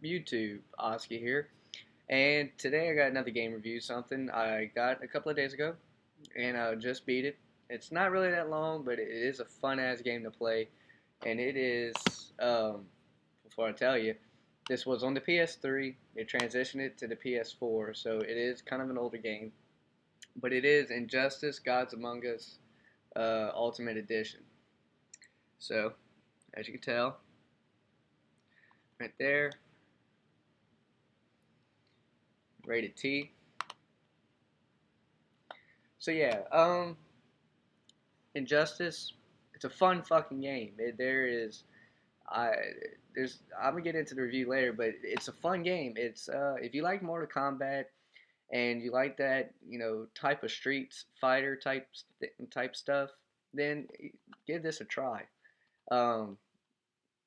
YouTube? Oscar here, and today I got another game review. Something I got a couple of days ago, and I just beat it. It's not really that long, but it is a fun ass game to play, and it is. Before I tell you, this was on the PS3. It transitioned it to the PS4, so it is kind of an older game, but it is Injustice: Gods Among Us Ultimate Edition. So, as you can tell, right there, rated T. So yeah, Injustice. It's a fun fucking game. I I'm gonna get into the review later, but it's a fun game. It's if you like Mortal Kombat and you like that type of Street Fighter type stuff, then give this a try. Um,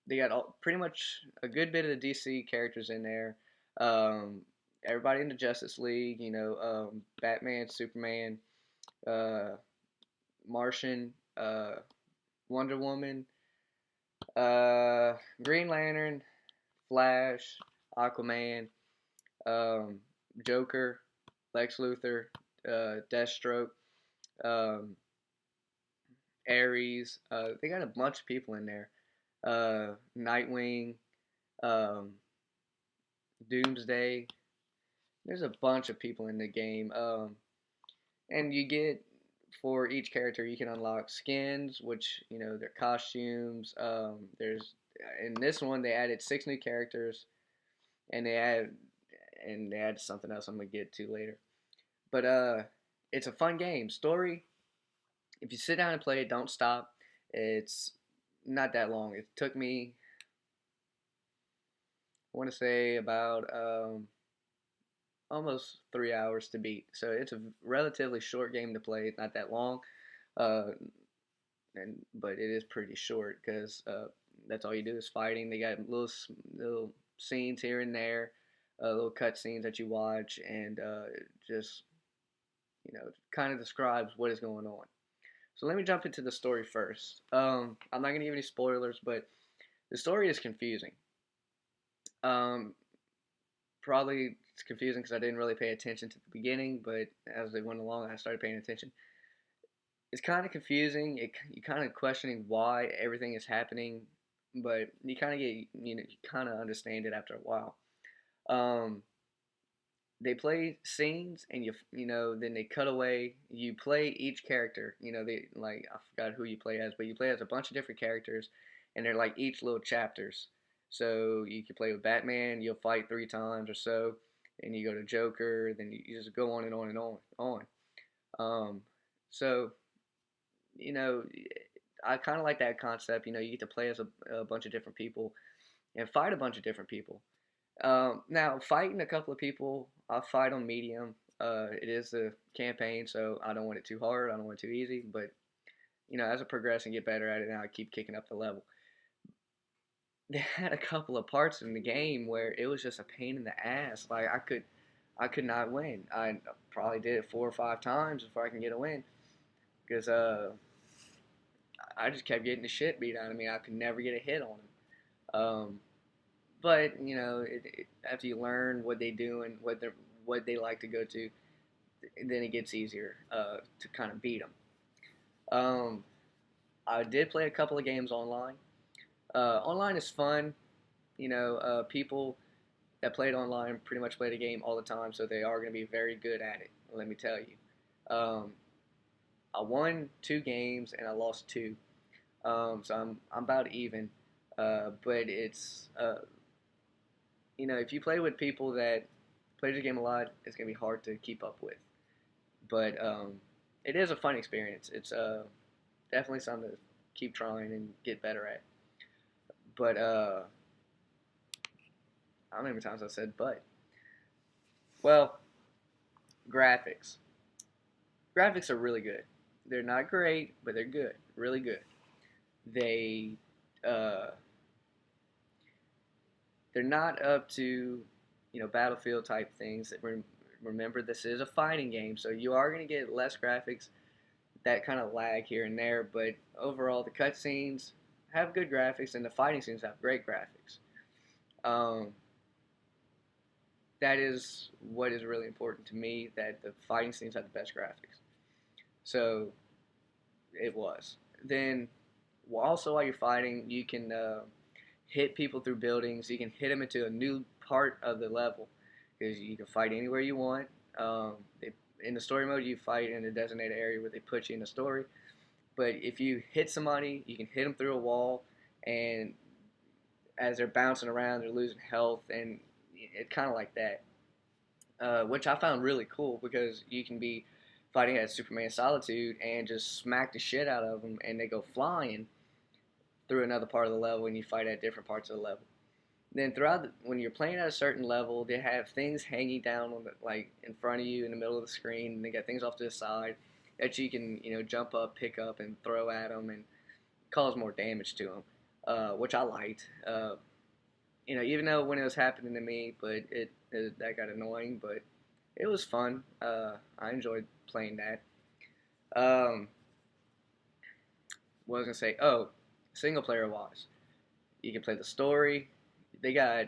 they got pretty much a good bit of the DC characters in there. Um, Everybody in the Justice League, Batman, Superman, uh, Martian, Wonder Woman, Green Lantern, Flash, Aquaman, um, Joker, Lex Luthor, Deathstroke, um, Ares. They got a bunch of people in there. Nightwing, um, Doomsday. There's a bunch of people in the game. And you get for each character you can unlock skins, which their costumes. There's in this one they added 6 new characters, and they added something else I'm gonna get to later. But it's a fun game. Story. If you sit down and play it, don't stop. It's not that long. It took me, I want to say, about almost 3 hours to beat. So it's a relatively short game to play. It's not that long. Uh, but it is pretty short because that's all you do is fighting. They got little scenes here and there, little cut scenes that you watch, and just kind of describes what is going on. So let me jump into the story first. I'm not gonna give any spoilers, but the story is confusing. Um, Probably it's confusing because I didn't really pay attention to the beginning, but as they went along, I started paying attention. It's kind of confusing. You kind of questioning why everything is happening, but you kind of get you kind of understand it after a while. Um, they play scenes, and then they cut away. You play each character. They like I forgot who you play as, but you play as a bunch of different characters, and they're like each little chapters. So you can play with Batman. You'll fight 3 times or so, and you go to Joker. Then you just go on and on and on. Um, so you know, I kind of like that concept. You get to play as a bunch of different people and fight a bunch of different people. Now, fighting a couple of people, I'll fight on medium. It is a campaign, so I don't want it too hard. I don't want it too easy. But as I progress and get better at it, now I keep kicking up the level. They had a couple of parts in the game where it was just a pain in the ass. Like I could not win. I probably did it 4 or 5 times before I can get a win because I just kept getting the shit beat out of me. I could never get a hit on him. But after you learn what they do and what they like to go to, then it gets easier to kind of beat them. Um, I did play a couple of games online. Online is fun. People that played online pretty much play the game all the time, so they are going to be very good at it. Let me tell you. Um, I won 2 games and I lost 2. So I'm about even. But it's if you play with people that play the game a lot, it's gonna be hard to keep up with. But it is a fun experience. It's definitely something to keep trying and get better at. But I don't know how many times I said but. Well, graphics. Graphics are really good. They're not great, but they're good. Really good. They uh, they're not up to Battlefield type things. Remember, this is a fighting game, so you are going to get less graphics, that kind of lag here and there. But overall, the cutscenes have good graphics, and the fighting scenes have great graphics. Um, that is what is really important to me. That the fighting scenes have the best graphics. So it was. Then, also while you're fighting, you can hit people through buildings. You can hit them into a new part of the level because you can fight anywhere you want. In the story mode, you fight in a designated area where they put you in the story. But if you hit somebody, you can hit them through a wall, and as they're bouncing around, they're losing health, and it's kind of like that, which I found really cool because you can be fighting at Superman Solitude and just smack the shit out of them, and they go flying through another part of the level, and you fight at different parts of the level. Then when you're playing at a certain level, they have things hanging down on like in front of you in the middle of the screen, and they got things off to the side that you can jump up, pick up, and throw at them, and cause more damage to them, which I liked. Even though when it was happening to me, but that got annoying, but it was fun. I enjoyed playing that. Um, what was I gonna say? Oh, single player wise, you can play the story. They got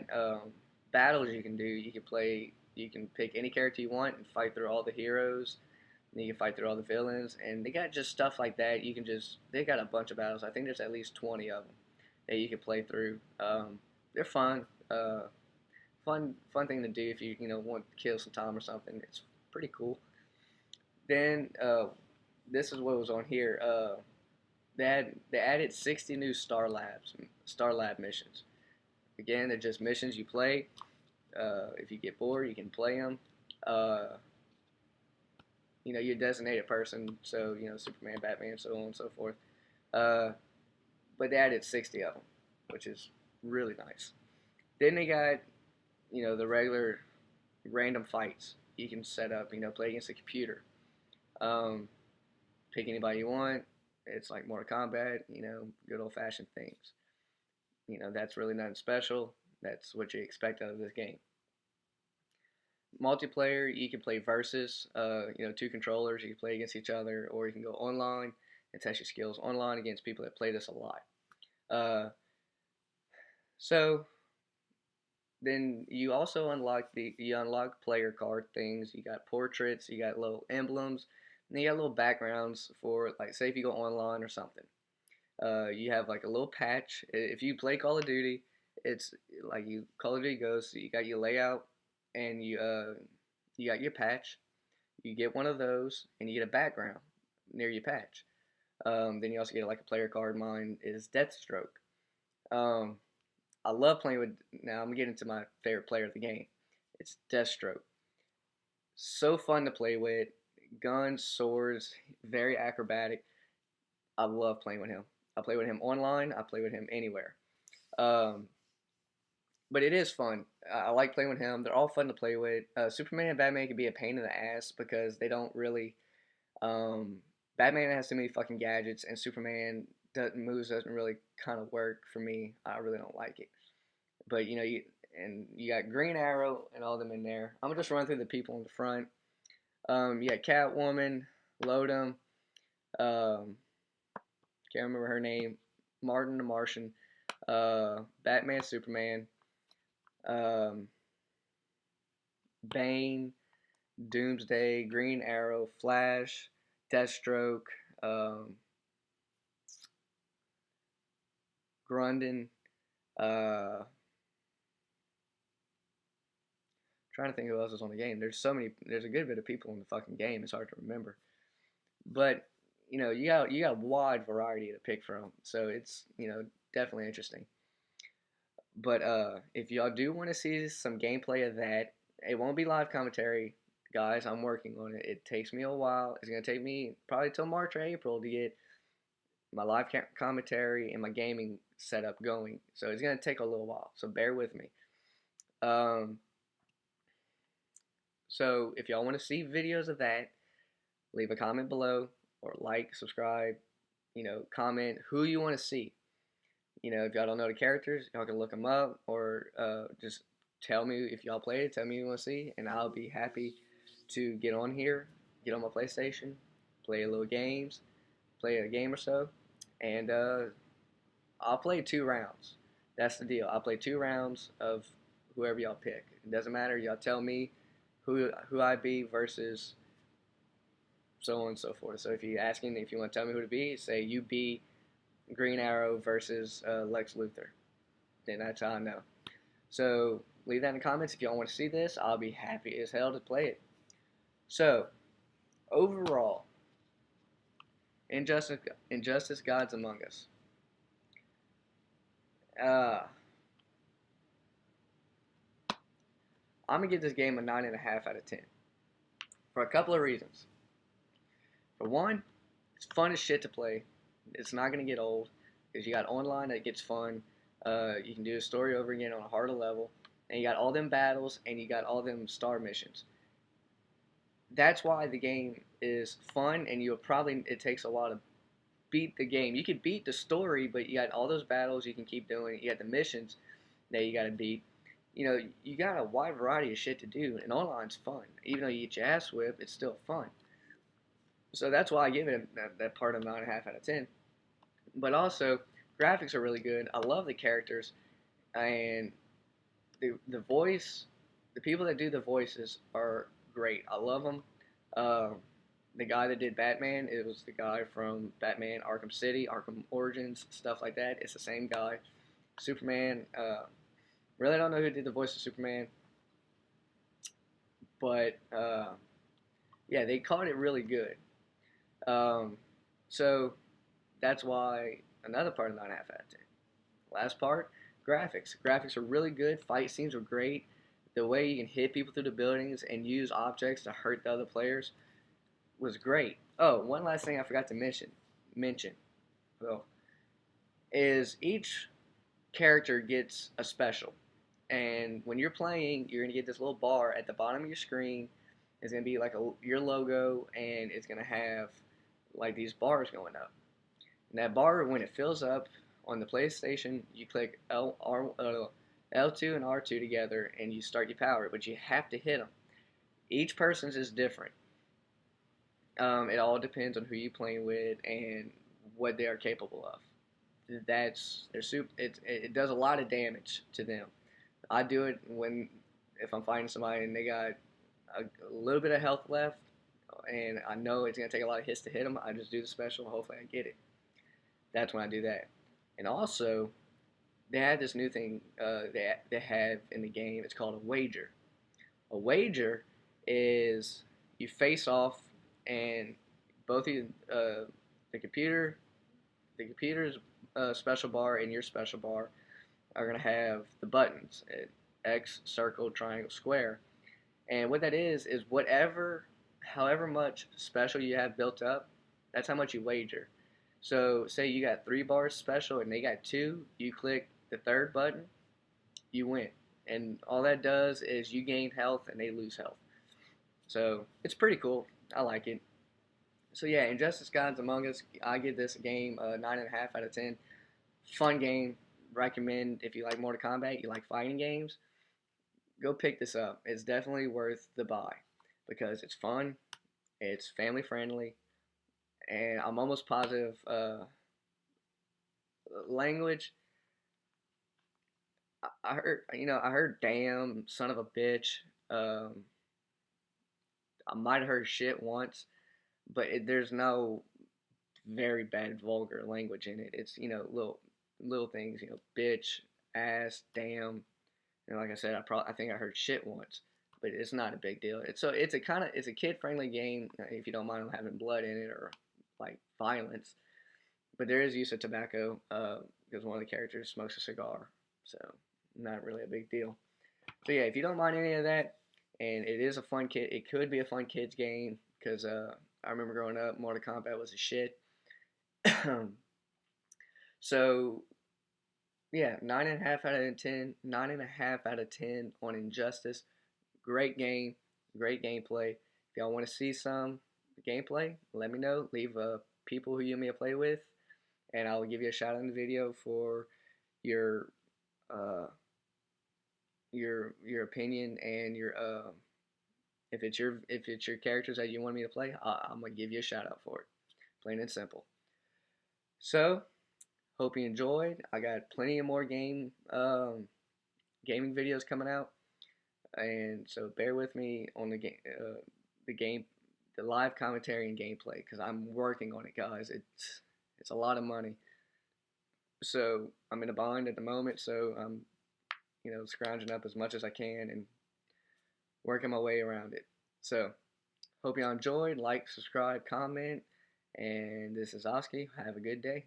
battles you can do. You can play. You can pick any character you want and fight through all the heroes. And you can fight through all the villains, and they got just stuff like that. You can just they got a bunch of battles. I think there's at least 20 of them that you can play through. They're fun. Fun thing to do if you want to kill some time or something. It's pretty cool. Then this is what was on here. They added 60 new Star Lab missions. Again, they're just missions you play. If you get bored, you can play them. You're a designated person, so Superman, Batman, so on and so forth. But they added 60 of them, which is really nice. Then they got the regular random fights you can set up. Play against a computer. Pick anybody you want. It's like Mortal Kombat. Good old fashioned things. That's really nothing special. That's what you expect out of this game. Multiplayer, you can play versus, two controllers. You can play against each other, or you can go online and test your skills online against people that play this a lot. So then you also unlock player card things. You got portraits, you got little emblems, and you got little backgrounds for, like, say if you go online or something. You have like a little patch. If you play Call of Duty, it's like Call of Duty goes. So you got your layout, and you got your patch. You get one of those, and you get a background near your patch. Then you also get like a player card. Mine is Deathstroke. I love playing with. Now I'm getting to my favorite player of the game. It's Deathstroke. So fun to play with. Guns, swords, very acrobatic. I love playing with him. I play with him online. I play with him anywhere. Um, but it is fun. I like playing with him. They're all fun to play with. Superman and Batman can be a pain in the ass because they don't really. Um, Batman has too many fucking gadgets, and Superman doesn't really kind of work for me. I really don't like it. But you got Green Arrow and all them in there. I'm gonna just run through the people in the front. You got Catwoman, Lodum. Um, can't remember her name. Martin the Martian. Batman, Superman. Um, Bane, Doomsday, Green Arrow, Flash, Deathstroke, Grundon. Trying to think who else is on the game. There's so many. There's a good bit of people in the fucking game. It's hard to remember. But you got a wide variety to pick from. So it's definitely interesting. But if y'all do want to see some gameplay of that, it won't be live commentary, guys. I'm working on it. It takes me a while. It's gonna take me probably till March or April to get my live commentary and my gaming setup going. So it's gonna take a little while. So bear with me. Um, so if y'all want to see videos of that, leave a comment below or like, subscribe. Comment who you want to see. If y'all don't know the characters, y'all can look them up, or just tell me if y'all play it. Tell me you want to see, and I'll be happy to get on here, get on my PlayStation, play a little games, play a game or so, and I'll play 2 rounds. That's the deal. I'll play 2 rounds of whoever y'all pick. It doesn't matter. Y'all tell me who I be versus so on and so forth. So if you're asking if you want to tell me who to be, say you be Green Arrow versus Lex Luthor. Then that's how I know. So leave that in the comments if y'all want to see this. I'll be happy as hell to play it. So overall, Injustice Gods Among Us. I'm gonna give this game a 9.5 out of 10 for a couple of reasons. For one, it's fun as shit to play. It's not gonna get old because you got online that gets fun. You can do the story over again on a harder level, and you got all them battles and you got all them star missions. That's why the game is fun, and it takes a while to beat the game. You can beat the story, but you got all those battles you can keep doing. You got the missions that you got to beat. You know, you got a wide variety of shit to do, and online's fun. Even though you get your ass whipped, it's still fun. So that's why I give it that part of 9.5 out of 10. But also, graphics are really good. I love the characters, and the voice, the people that do the voices are great. I love them. The guy that did Batman, it was the guy from Batman Arkham City, Arkham Origins, stuff like that. It's the same guy. Superman, really don't know who did the voice of Superman, but yeah, they caught it really good. So that's why another part of 9.5 out of 10. Last part, graphics. Graphics are really good. Fight scenes are great. The way you can hit people through the buildings and use objects to hurt the other players was great. Oh, one last thing I forgot to mention, well, is each character gets a special. And when you're playing, you're gonna get this little bar at the bottom of your screen. It's gonna be like your logo, and it's gonna have like these bars going up. And that bar, when it fills up on the PlayStation, you click L2 and R2 together, and you start your power. But you have to hit them. Each person's is different. It all depends on who you're playing with and what they are capable of. That's their soup. It does a lot of damage to them. I do it if I'm fighting somebody and they got a little bit of health left, and I know it's gonna take a lot of hits to hit them. I just do the special. Hopefully, I get it. That's when I do that. And also, they have this new thing they have in the game. It's called a wager. A wager is you face off, and both of you, the computer's special bar and your special bar are gonna have the buttons: X, circle, triangle, square. And what that is however much special you have built up, that's how much you wager. So say you got 3 bars special and they got 2, you click the third button, you win. And all that does is you gain health and they lose health. So it's pretty cool. I like it. So yeah, Injustice Gods Among Us, I give this a game 9.5 out of 10. Fun game. Recommend if you like Mortal Kombat, you like fighting games, go pick this up. It's definitely worth the buy because it's fun, it's family friendly, and I'm almost positive language. I heard damn, son of a bitch. Um, I might have heard shit once, but there's no very bad vulgar language in it. It's little things, bitch, ass, damn. And like I said, I think I heard shit once, but it's not a big deal. It's a kid friendly game if you don't mind them having blood in it or like violence. But there is use of tobacco because one of the characters smokes a cigar, so not really a big deal. So yeah, if you don't mind any of that, and it is a fun kid, it could be a fun kids game because I remember growing up, Mortal Kombat was a shit. So yeah, 9.5 out of 10, 9.5 out of 10 on Injustice. Great game, great gameplay. If y'all want to see some gameplay, let me know. Leave people who you may play with, and I'll give you a shout out in the video for your uh, your opinion and your if it's your characters that you want me to play, I'm gonna give you a shout out for it. Plain and simple. So hope you enjoyed. I got plenty of more gaming videos coming out, and so bear with me on the game, the live commentary and gameplay because I'm working on it, guys. It's a lot of money, so I'm in a bind at the moment. So I'm scrounging up as much as I can and working my way around it. So hope y'all enjoyed. Like, subscribe, comment, and this is Oski. Have a good day.